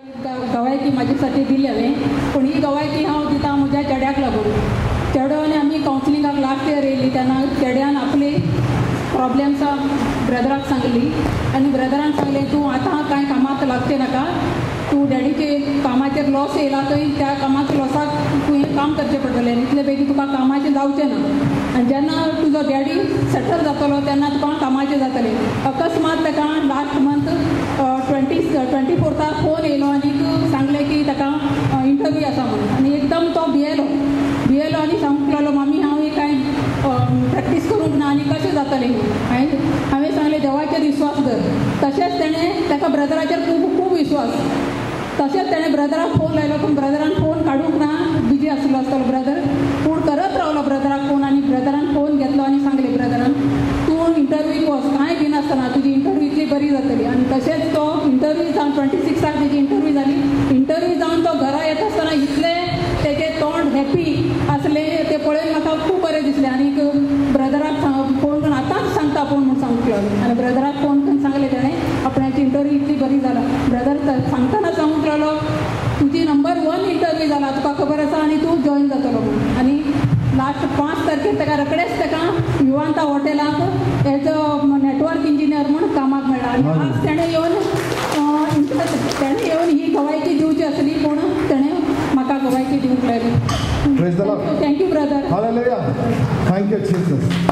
गवायकी म्हाजेसाठी दिली हांवें, पूण ही गवायकी हांव दिता म्हज्या चेड्याक लागून. चेडवान आमी कावन्सिलिंगाक लास्ट इयर येयली तेन्ना चेड्यान आपली प्रॉब्लेम्स ब्रदराक सांगली आनी ब्रदरान सांगलें तूं आतां कांय कामाक लागचें नाका, तूं डॅडीचे कामाचेर लॉस येयला थंय त्या कामाच्या लॉसाक तुवें काम करचें पडटलें, इतले बेगीन तुका कामाचें जावचें ना. आनी जेन्ना तुजो डॅडी सेटल जातलो तेन्ना तुका कामाचें जातलें. अकस्मात ताका लास्ट मंथ 24 फोन येयलो आनी सांगलें की ताका इंटरव्यू आसा म्हणून. आनी एकदम तो भियेलो आनी सांगूंक लागलो मम्मी हांव कांय प्रॅक्टीस करूंक ना आनी कशें जातलें. हांवें सांगलें देवाचेर विश्वास धर. तशेंच तेणें ताका ब्रदराचेर खूब विश्वास. तशेंच तेणें ब्रदराक फोन लायलो पूण ब्रदरान फोन काडूंक ना, बिजी आसलो ब्रदर. पूण करत रावलो ब्रदराक फोन आनी ब्रदरान फोन घेतलो आनी सांगलें ब्रदरान तूं इंटरव्यूक वच, कांय बी नासतना तुजी इंटरव्यू इतली बरी जातली. आनी तशेंच तो इंटरव्यू जावन 26 तेजी इंटरव्यू जाली. इंटरव्यू जावन तो घरा येता आसतना इतलें तेजें तोंड हॅप्पी आसलें तें पळोवन म्हाका खूब बरें दिसलें. आनीक ब्रदराक फोन करून आतांच सांगता पूण म्हूण सांगूंक लागलो. आनी ब्रदराक फोन करून सांगलें तेणें आपणाची इंटरव्यू इतली बरी जाला. ब्रदर सांगतना सांगूंक लागलो तुजी नंबर 1 इंटरव्यू जाला, तुका खबर आसा आनी तूं जॉयन जातलो म्हणून. आनी लास्ट 5 तारखेर ताका रोखडेंच ताका युवांता हॉटेलाक एज अ नेटवर्क इंजिनियर म्हूण कामाक मेळ्ळा. आनी आज तेणें येवन ही गवायकी दिवची आसली पूण तेणें म्हाका गवायकी दिवंक लायली. Praise the Lord. Thank you, brother. Hallelujah. Thank you, Jesus.